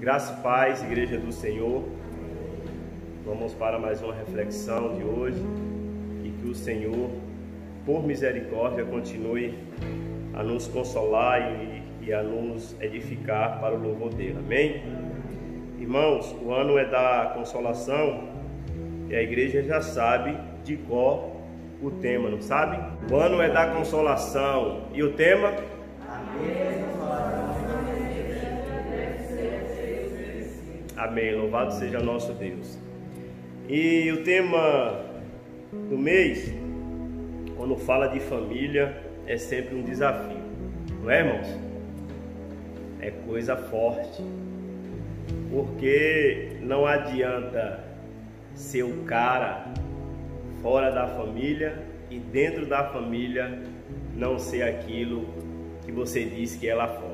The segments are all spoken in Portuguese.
Graça e paz, Igreja do Senhor. Vamos para mais uma reflexão de hoje e que o Senhor, por misericórdia, continue a nos consolar e a nos edificar para o louvor dele. Amém? Irmãos, o ano é da consolação e a igreja já sabe de cor o tema, não sabe? O ano é da consolação e o tema? Amém, louvado seja nosso Deus. E o tema do mês, quando fala de família, é sempre um desafio, não é, irmãos? É coisa forte, porque não adianta ser o cara fora da família e dentro da família não ser aquilo que você diz que é lá fora.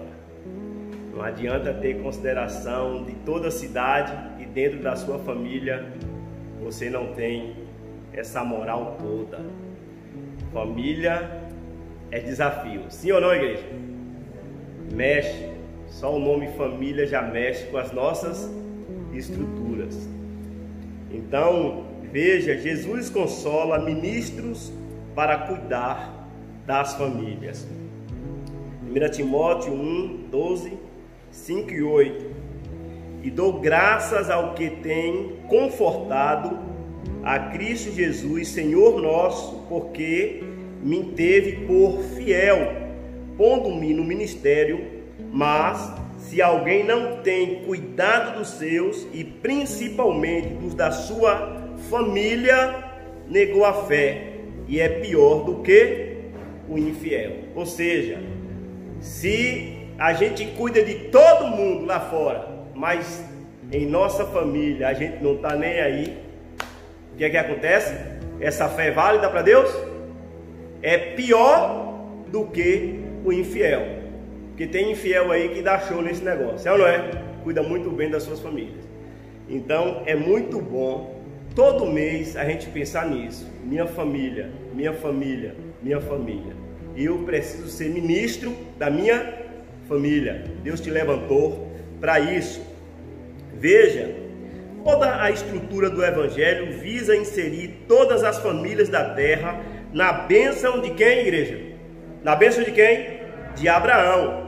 Não adianta ter consideração de toda a cidade e dentro da sua família você não tem essa moral toda. Família é desafio, sim ou não, igreja? Mexe, só o nome família já mexe com as nossas estruturas. Então, veja, Jesus consola ministros para cuidar das famílias. 1 Timóteo 1, 12, 5 e 8. E dou graças ao que tem confortado a Cristo Jesus, Senhor nosso, porque me teve por fiel, pondo-me no ministério. Mas se alguém não tem cuidado dos seus, e principalmente dos da sua família, negou a fé, e é pior do que o infiel. Ou seja, se a gente cuida de todo mundo lá fora, mas em nossa família a gente não está nem aí, o que é que acontece? Essa fé é válida para Deus? É pior do que o infiel. Porque tem infiel aí que dá show nesse negócio, é ou não é? Cuida muito bem das suas famílias. Então é muito bom todo mês a gente pensar nisso. Minha família, minha família, minha família. Eu preciso ser ministro da minha família. Deus te levantou para isso. Veja, toda a estrutura do Evangelho visa inserir todas as famílias da terra na bênção de quem, igreja? Na bênção de quem? De Abraão.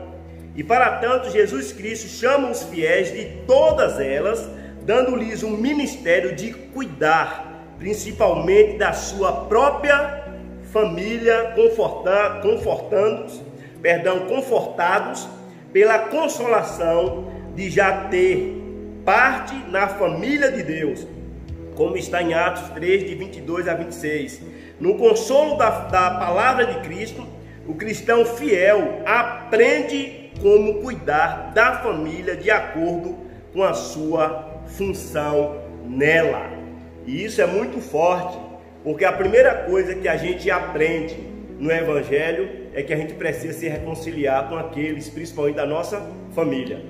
E para tanto, Jesus Cristo chama os fiéis de todas elas, dando-lhes um ministério de cuidar, principalmente da sua própria família, confortados pela consolação de já ter parte na família de Deus, como está em Atos 3, de 22 a 26. No consolo da palavra de Cristo, o cristão fiel aprende como cuidar da família de acordo com a sua função nela. E isso é muito forte, porque a primeira coisa que a gente aprende no Evangelho é que a gente precisa se reconciliar com aqueles, principalmente da nossa família.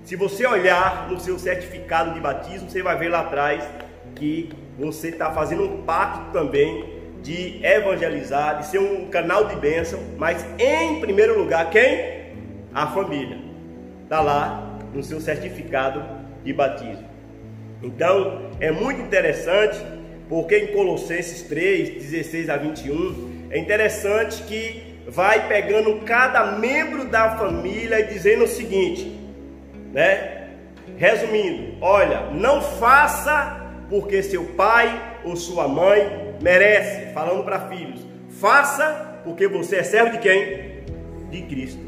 Se você olhar no seu certificado de batismo, você vai ver lá atrás que você está fazendo um pacto também de evangelizar, de ser um canal de bênção, mas em primeiro lugar, quem? A família. Está lá no seu certificado de batismo. Então, é muito interessante, porque em Colossenses 3, 16 a 21, é interessante que vai pegando cada membro da família e dizendo o seguinte, né? Resumindo, olha, não faça porque seu pai ou sua mãe merece, falando para filhos. Faça porque você é servo de quem? De Cristo.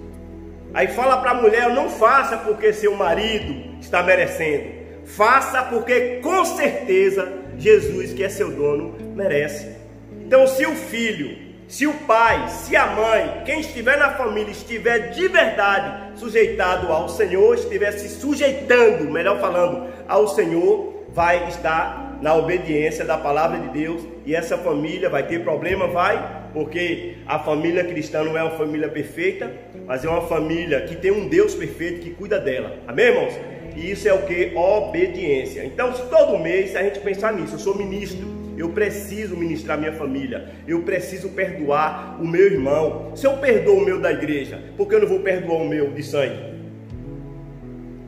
Aí fala para a mulher, não faça porque seu marido está merecendo. Faça porque com certeza Jesus, que é seu dono, merece. Então, se o filho, se o pai, se a mãe, quem estiver na família estiver de verdade sujeitado ao Senhor, estiver se sujeitando, melhor falando, ao Senhor, vai estar na obediência da palavra de Deus. E essa família vai ter problema? Vai, porque a família cristã não é uma família perfeita, mas é uma família que tem um Deus perfeito que cuida dela. Amém, irmãos? E isso é o que? Obediência. Então, se todo mês a gente pensar nisso, eu sou ministro, eu preciso ministrar minha família, eu preciso perdoar o meu irmão. Se eu perdoo o meu da igreja, por que eu não vou perdoar o meu de sangue?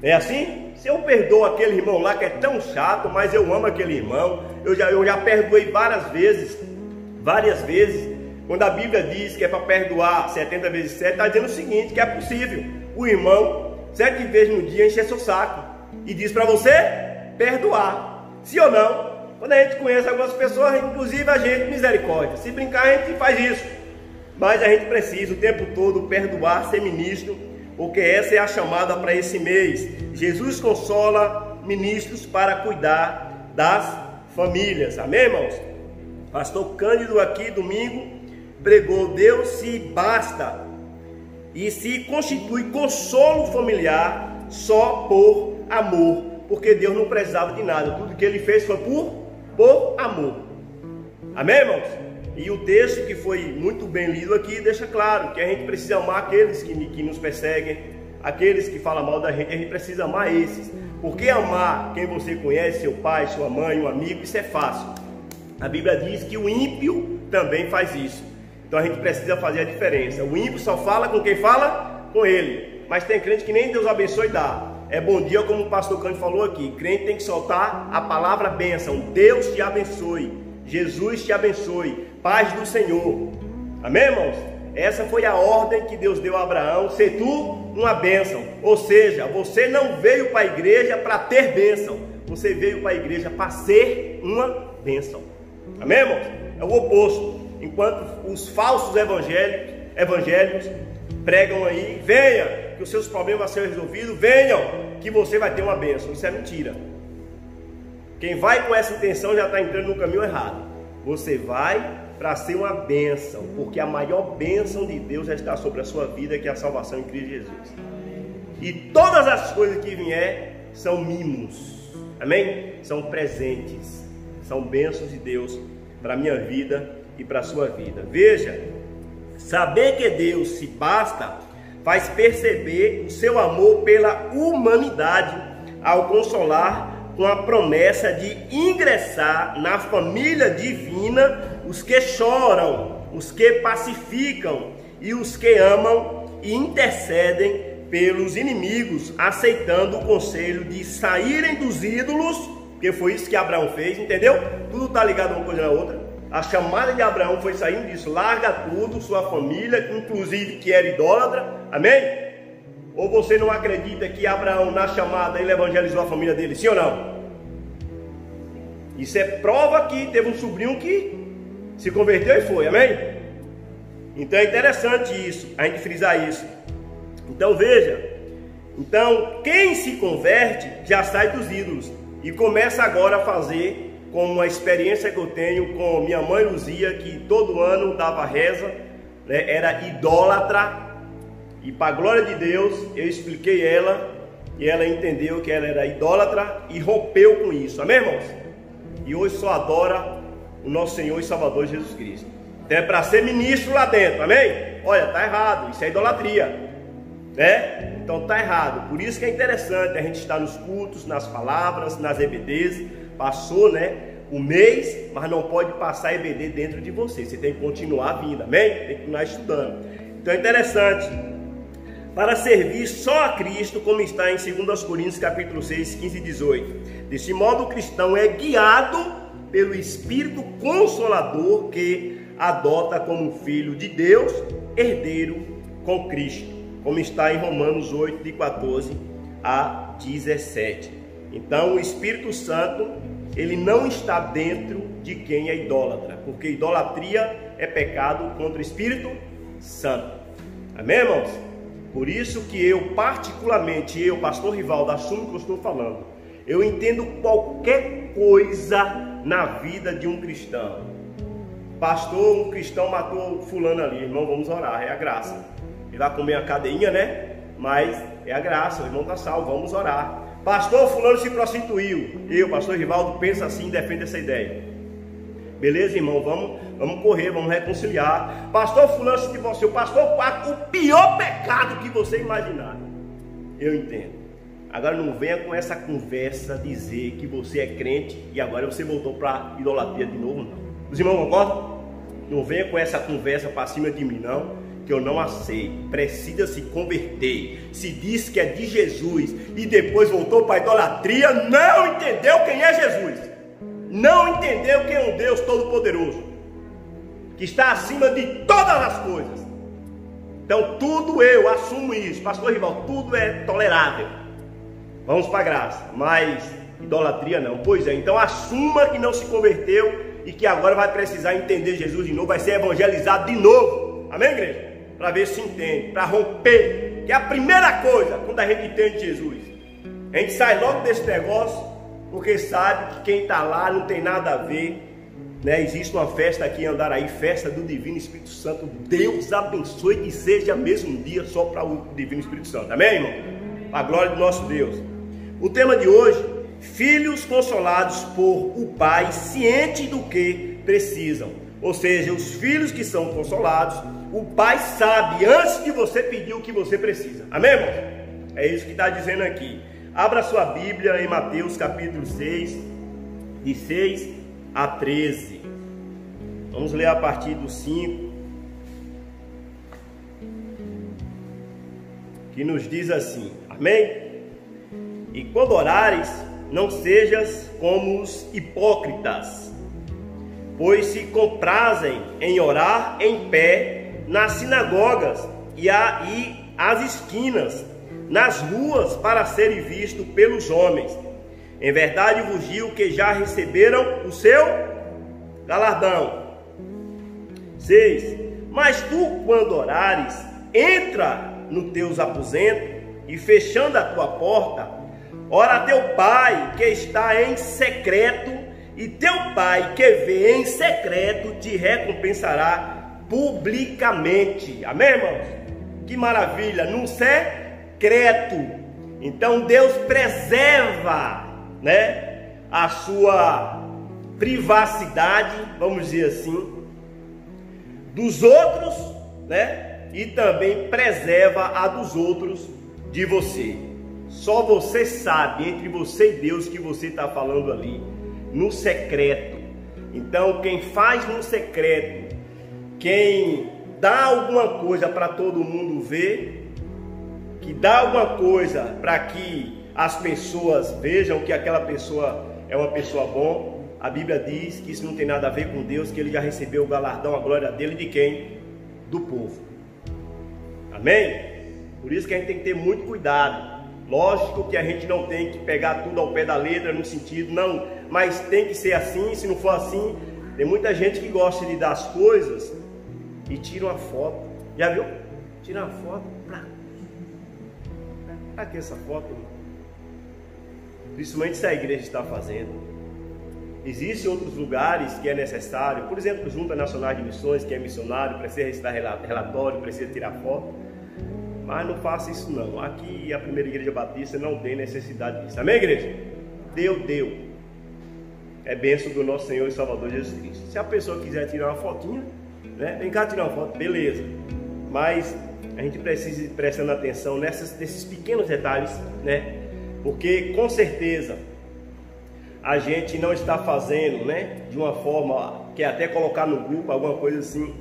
É assim? Se eu perdoo aquele irmão lá que é tão chato, mas eu amo aquele irmão, eu já perdoei várias vezes, quando a Bíblia diz que é para perdoar 70 vezes 7, está dizendo o seguinte, que é possível o irmão 7 vezes no dia encher seu saco e diz para você perdoar, sim ou não? Quando a gente conhece algumas pessoas, inclusive a gente, misericórdia, se brincar a gente faz isso, mas a gente precisa o tempo todo perdoar, ser ministro, porque essa é a chamada para esse mês. Jesus consola ministros para cuidar das famílias, amém, irmãos? Pastor Cândido aqui domingo pregou: Deus se basta e se constitui consolo familiar só por amor, porque Deus não precisava de nada, tudo que ele fez foi por amor, amém, irmãos? E o texto que foi muito bem lido aqui deixa claro que a gente precisa amar aqueles que nos perseguem, aqueles que falam mal da gente, a gente precisa amar esses, porque amar quem você conhece, seu pai, sua mãe, um amigo, isso é fácil. A Bíblia diz que o ímpio também faz isso, então a gente precisa fazer a diferença. O ímpio só fala com quem fala com ele, mas tem crente que nem Deus abençoe e dá. É bom dia, como o pastor Cândido falou aqui, crente tem que soltar a palavra bênção: Deus te abençoe, Jesus te abençoe, paz do Senhor, amém, irmãos? Essa foi a ordem que Deus deu a Abraão: ser tu uma bênção. Ou seja, você não veio para a igreja para ter bênção, você veio para a igreja para ser uma bênção, amém, irmãos? É o oposto. Enquanto os falsos evangélicos pregam aí: venha que os seus problemas serão resolvidos, venham que você vai ter uma bênção. Isso é mentira. Quem vai com essa intenção já está entrando no caminho errado. Você vai para ser uma bênção, porque a maior bênção de Deus já está sobre a sua vida, que é a salvação em Cristo Jesus. E todas as coisas que vier são mimos, amém? São presentes, são bênçãos de Deus para a minha vida e para a sua vida. Veja, saber que Deus se basta faz perceber o seu amor pela humanidade ao consolar com a promessa de ingressar na família divina os que choram, os que pacificam e os que amam e intercedem pelos inimigos, aceitando o conselho de saírem dos ídolos, porque foi isso que Abraão fez, entendeu? Tudo está ligado uma coisa na outra. A chamada de Abraão foi saindo disso: larga tudo, sua família, inclusive que era idólatra, amém? Ou você não acredita que Abraão, na chamada, ele evangelizou a família dele, sim ou não? Isso é prova que teve um sobrinho que se converteu e foi, amém? Então é interessante isso, a gente frisar isso. Então veja, então quem se converte já sai dos ídolos e começa agora a fazer, como uma experiência que eu tenho com minha mãe Luzia, que todo ano dava reza, né, era idólatra. E para a glória de Deus, eu expliquei ela, e ela entendeu que ela era idólatra e rompeu com isso, amém, irmãos? E hoje só adora o nosso Senhor e Salvador Jesus Cristo. Então é para ser ministro lá dentro, amém? Olha, tá errado, isso é idolatria, né? Então tá errado. Por isso que é interessante a gente estar nos cultos, nas palavras, nas EBDs. Passou, né, o mês, mas não pode passar EBD dentro de você. Você tem que continuar vindo, amém? Tem que continuar estudando. Então é interessante, para servir só a Cristo, como está em 2 Coríntios capítulo 6, 15 e 18. Desse modo o cristão é guiado pelo Espírito Consolador, que adota como filho de Deus, herdeiro com Cristo, como está em Romanos 8, de 14 a 17. Então o Espírito Santo, ele não está dentro de quem é idólatra, porque idolatria é pecado contra o Espírito Santo, amém, irmãos? Por isso que eu, particularmente, pastor Rivaldo, assumo que eu estou falando, eu entendo qualquer coisa na vida de um cristão. Pastor, um cristão matou fulano ali, irmão, vamos orar, é a graça. Ele vai comer a cadeinha, né? Mas é a graça, o irmão está salvo, vamos orar. Pastor, fulano se prostituiu. Eu, pastor Rivaldo, pensa assim e defende essa ideia. Beleza, irmão? Vamos correr, vamos reconciliar. Pastor fulano se divorciou. Pastor, o pior pecado que você imaginar. Eu entendo. Agora não venha com essa conversa dizer que você é crente e agora você voltou para idolatria de novo, não. Os irmãos concordam? Não venha com essa conversa para cima de mim, não. que eu não aceito. Precisa se converter. Se diz que é de Jesus e depois voltou para a idolatria, não entendeu quem é Jesus. Não entendeu quem é um Deus Todo-Poderoso, que está acima de todas as coisas. Então tudo eu assumo isso. Pastor Rival, tudo é tolerável. Vamos para a graça. Mas idolatria não. Pois é, então assuma que não se converteu e que agora vai precisar entender Jesus de novo, vai ser evangelizado de novo. Amém, igreja? Para ver se entende, para romper, que é a primeira coisa quando a gente entende Jesus. A gente sai logo desse negócio, porque sabe que quem está lá não tem nada a ver, né? Existe uma festa aqui em Andaraí, festa do Divino Espírito Santo. Deus abençoe que seja mesmo um dia só para o Divino Espírito Santo. Amém, irmão? A glória do nosso Deus. O tema de hoje: filhos consolados por o pai, ciente do que precisam. Ou seja, os filhos que são consolados, o pai sabe antes de você pedir o que você precisa. Amém, irmão? É isso que está dizendo aqui. Abra sua Bíblia em Mateus capítulo 6, de 6 a 13. Vamos ler a partir do 5, que nos diz assim. Amém? E quando orares, não sejas como os hipócritas, pois se comprazem em orar em pé nas sinagogas e às esquinas, nas ruas, para serem vistos pelos homens. Em verdade vos digo que já receberam o seu galardão. 6. Mas tu, quando orares, entra nos teus aposentos e, fechando a tua porta, ora a teu pai que está em secreto, e teu pai que vê em secreto te recompensará publicamente. Amém, irmãos? Que maravilha! Num secreto. Então Deus preserva, né, a sua privacidade, vamos dizer assim, dos outros, né, e também preserva a dos outros de você. Só você sabe, entre você e Deus, que você está falando ali no secreto. Então quem faz no secreto, quem dá alguma coisa para todo mundo ver, que dá alguma coisa para que as pessoas vejam que aquela pessoa é uma pessoa boa, a Bíblia diz que isso não tem nada a ver com Deus, que ele já recebeu o galardão, a glória dele, de quem? Do povo. Amém? Por isso que a gente tem que ter muito cuidado. Lógico que a gente não tem que pegar tudo ao pé da letra, no sentido, não, mas tem que ser assim. Se não for assim, tem muita gente que gosta de dar as coisas e tira uma foto. Já viu? Tira uma foto. Pra que essa foto? Principalmente se a igreja está fazendo. Existem outros lugares que é necessário, por exemplo, Junta Nacional de Missões, que é missionário, precisa recitar relatório, precisa tirar foto. Mas não faça isso não. Aqui a primeira igreja batista não tem necessidade disso. Amém, igreja? Deu. É bênção do nosso Senhor e Salvador Jesus Cristo. Se a pessoa quiser tirar uma fotinha, né? Vem cá tirar uma foto, beleza. Mas a gente precisa ir prestando atenção nesses pequenos detalhes, né? Porque com certeza a gente não está fazendo, né, de uma forma que é até colocar no grupo, alguma coisa assim,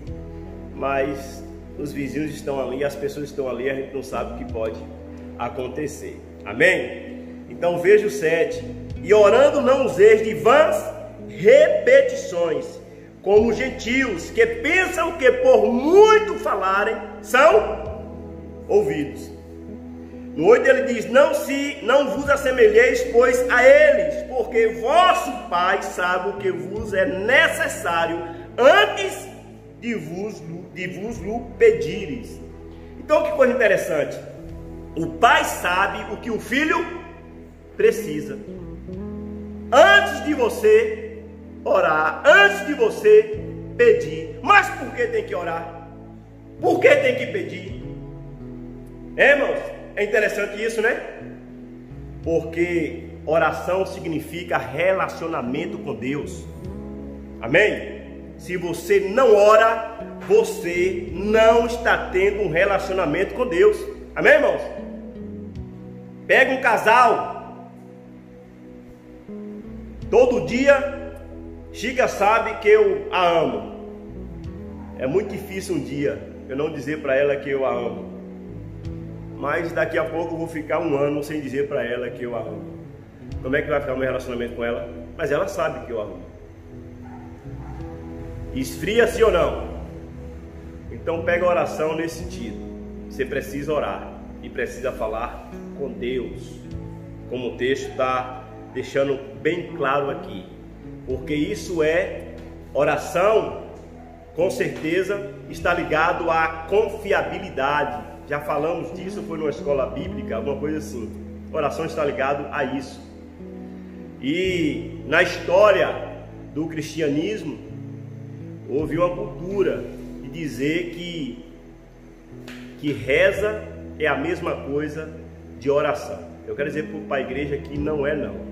mas os vizinhos estão ali, as pessoas estão ali, a gente não sabe o que pode acontecer. Amém? Então veja o 7. E orando não useis de vãs repetições, como os gentios, que pensam que por muito falarem são ouvidos. No 8 ele diz: não vos assemelheis, pois, a eles, porque vosso Pai sabe o que vos é necessário antes de vos pedires. Então, que coisa interessante. O pai sabe o que o filho precisa antes de você orar, antes de você pedir. Mas por que tem que orar? Por que tem que pedir? Irmãos, é interessante isso, né? Porque oração significa relacionamento com Deus. Amém? Se você não ora, você não está tendo um relacionamento com Deus. Amém, irmãos? Pega um casal. Todo dia, Chica sabe que eu a amo. É muito difícil um dia eu não dizer para ela que eu a amo. Mas daqui a pouco eu vou ficar um ano sem dizer para ela que eu a amo. Como é que vai ficar o meu relacionamento com ela? Mas ela sabe que eu a amo. Esfria-se ou não? Então pega a oração nesse sentido. Você precisa orar e precisa falar com Deus, como o texto está deixando bem claro aqui. Porque isso é oração, com certeza está ligado à confiabilidade. Já falamos disso, foi numa escola bíblica, alguma coisa assim. Oração está ligado a isso. E na história do cristianismo, houve uma cultura de dizer que reza é a mesma coisa de oração. Eu quero dizer para a igreja que não é não.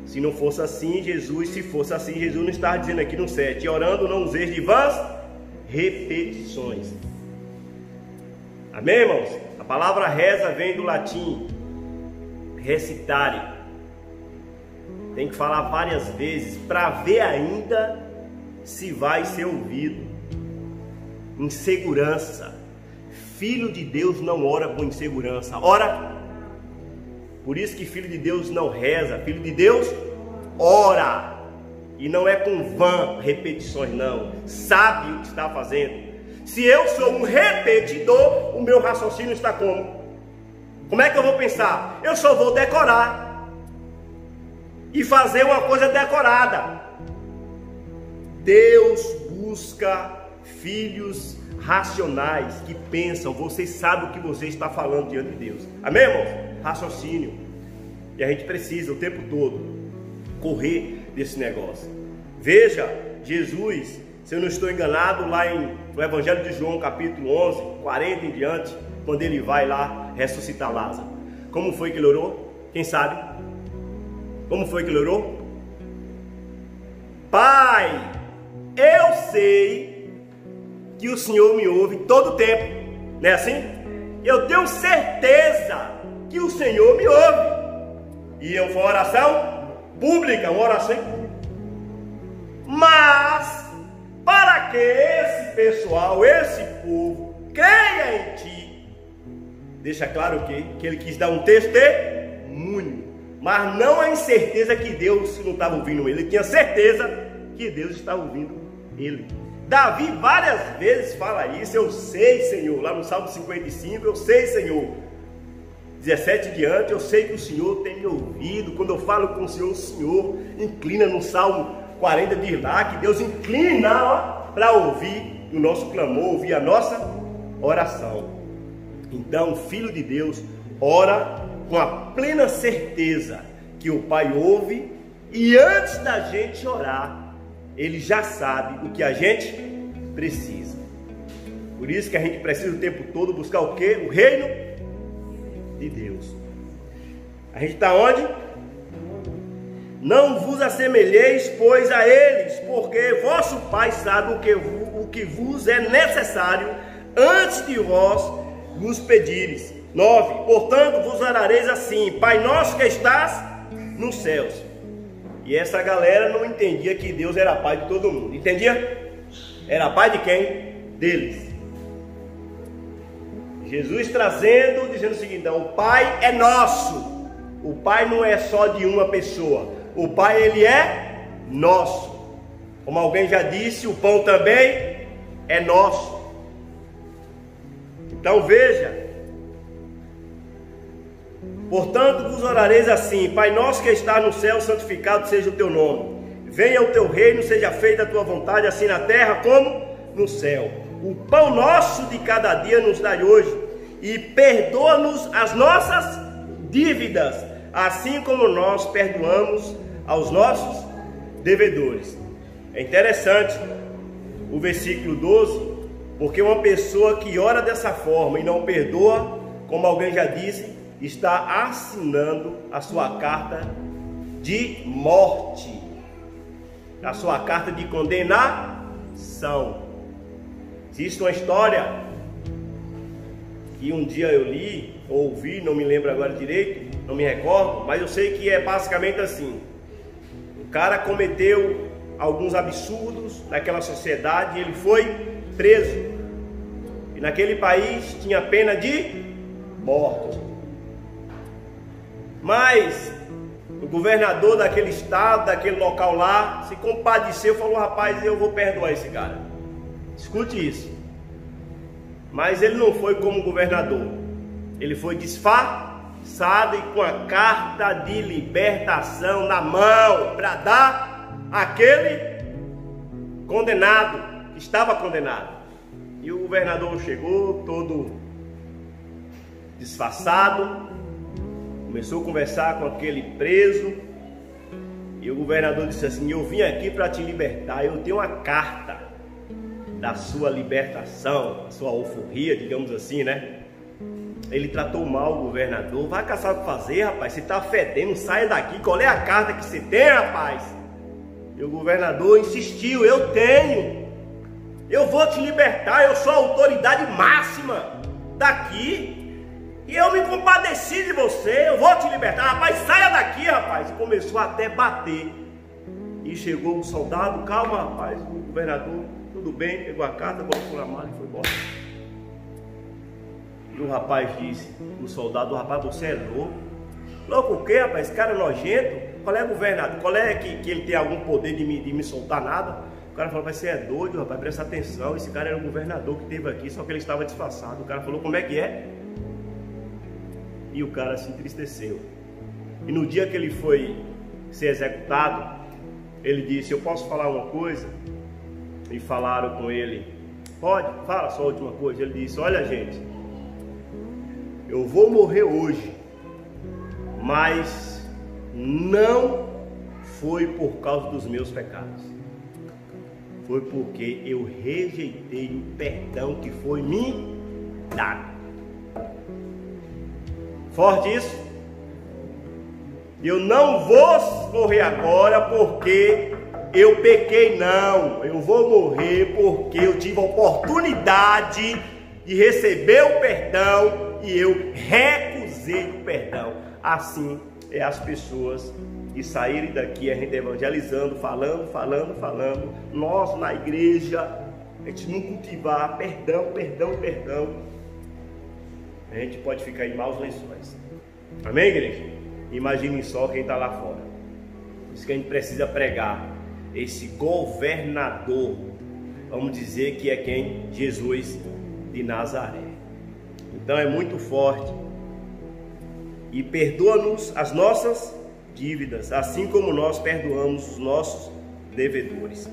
Se não fosse assim, se fosse assim, Jesus não estava dizendo aqui no 7, orando não useis de vãs repetições. Amém, irmãos? A palavra reza vem do latim recitare. Tem que falar várias vezes para ver ainda se vai ser ouvido. Insegurança. Filho de Deus não ora com insegurança. Ora. Por isso que filho de Deus não reza. Filho de Deus ora. E não é com vã repetições, não. Sabe o que está fazendo. Se eu sou um repetidor, o meu raciocínio está como? Como é que eu vou pensar? Eu só vou decorar e fazer uma coisa decorada. Deus busca filhos racionais que pensam. Você sabe o que você está falando diante de Deus. Amém, irmãos? Raciocínio. E a gente precisa o tempo todo correr desse negócio. Veja, Jesus, se eu não estou enganado, lá no Evangelho de João, capítulo 11, 40 em diante, quando ele vai lá ressuscitar Lázaro. Como foi que ele orou? Quem sabe? Como foi que ele orou? Pai, eu sei que o Senhor me ouve todo o tempo. Não é assim? Eu tenho certeza que o Senhor me ouve. E foi uma oração pública, uma oração pública. Mas para que esse pessoal, esse povo, creia em ti, deixa claro que ele quis dar um testemunho, mas não a incerteza que Deus não estava ouvindo ele tinha certeza que Deus estava ouvindo ele. Davi várias vezes fala isso, eu sei, Senhor, lá no Salmo 55, eu sei, Senhor, 17 diante, eu sei que o Senhor tem me ouvido. Quando eu falo com o Senhor inclina. No Salmo 40 diz lá que Deus inclina para ouvir o nosso clamor, ouvir a nossa oração. Então, o Filho de Deus ora com a plena certeza que o Pai ouve, e antes da gente orar, Ele já sabe o que a gente precisa. Por isso que a gente precisa o tempo todo buscar o quê? O reino de Deus. A gente está onde? Não vos assemelheis, pois, a eles, porque vosso Pai sabe o que vos é necessário antes de vós vos pedires. 9. Portanto, vos orareis assim: Pai nosso que estás nos céus. E essa galera não entendia que Deus era Pai de todo mundo. Entendia? Era Pai de quem? Deles. Jesus trazendo, dizendo o seguinte: então, o Pai é nosso. O Pai não é só de uma pessoa. O Pai, Ele é nosso. Como alguém já disse, o pão também é nosso. Então veja. Portanto, vos orareis assim: Pai nosso que estás no céu, santificado seja o teu nome. Venha o teu reino, seja feita a tua vontade, assim na terra como no céu. O pão nosso de cada dia nos dai hoje, e perdoa-nos as nossas dívidas, assim como nós perdoamos aos nossos devedores. É interessante o versículo 12, porque uma pessoa que ora dessa forma e não perdoa, como alguém já disse, está assinando a sua carta de morte, a sua carta de condenação. Existe uma história que um dia eu li, ou ouvi, não me lembro agora direito, não me recordo, mas eu sei que é basicamente assim: o cara cometeu alguns absurdos naquela sociedade e ele foi preso. E naquele país tinha pena de morte. Mas o governador daquele estado, daquele local lá, se compadeceu e falou: rapaz, eu vou perdoar esse cara. Escute isso. Mas ele não foi como governador. Ele foi disfarçado e com a carta de libertação na mão para dar àquele condenado, que estava condenado. E o governador chegou todo disfarçado, começou a conversar com aquele preso. E o governador disse assim: eu vim aqui para te libertar, eu tenho uma carta da sua libertação, a sua alforria, digamos assim, né? Ele tratou mal o governador. Vai caçar o que fazer, rapaz, você tá fedendo, saia daqui, qual é a carta que você tem, rapaz? E o governador insistiu: eu tenho, eu vou te libertar, eu sou a autoridade máxima daqui, e eu me compadeci de você, eu vou te libertar, rapaz, saia daqui, rapaz. E começou até a bater. E chegou o soldado: calma, rapaz. O governador: tudo bem, pegou a carta, botou na mala e foi embora. E o rapaz disse, o soldado: rapaz, você é louco? Louco o quê, rapaz? Esse cara é nojento. Qual é, governador? Qual é que ele tem algum poder de me soltar nada? O cara falou: você é doido, rapaz, presta atenção. Esse cara era o governador que esteve aqui, só que ele estava disfarçado. O cara falou: como é que é? E o cara se entristeceu. E no dia que ele foi ser executado, ele disse: eu posso falar uma coisa? E falaram com ele: pode, fala só a última coisa. Ele disse: olha, gente, eu vou morrer hoje, mas não foi por causa dos meus pecados, foi porque eu rejeitei o perdão que foi me dado. Forte isso? Eu não vou morrer agora porque eu pequei, não. Eu vou morrer porque eu tive a oportunidade de receber o perdão e eu recusei o perdão. Assim é as pessoas que saírem daqui, a gente evangelizando, falando. Nós na igreja, a gente não cultivar perdão, a gente pode ficar em maus lençóis. Amém, igreja? Imaginem só quem está lá fora. Por isso que a gente precisa pregar. Esse governador, vamos dizer que é quem? Jesus de Nazaré. Então é muito forte. E perdoa-nos as nossas dívidas, assim como nós perdoamos os nossos devedores.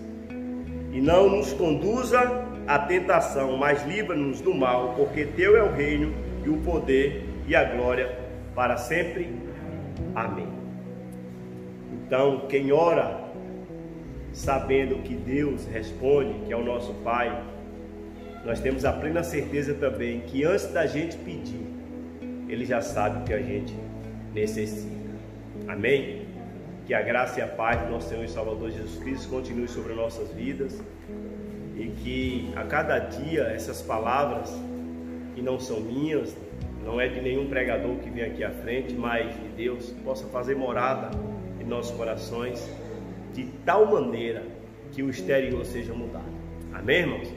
E não nos conduza à tentação, mas livra-nos do mal, porque teu é o reino e o poder e a glória para sempre. Amém. Então, quem ora sabendo que Deus responde, que é o nosso Pai, nós temos a plena certeza também que antes da gente pedir, Ele já sabe o que a gente necessita. Amém? Que a graça e a paz do nosso Senhor e Salvador Jesus Cristo continue sobre nossas vidas, e que a cada dia essas palavras, que não são minhas, não é de nenhum pregador que vem aqui à frente, mas de Deus, possa fazer morada em nossos corações, de tal maneira que o exterior seja mudado. Amém, irmãos?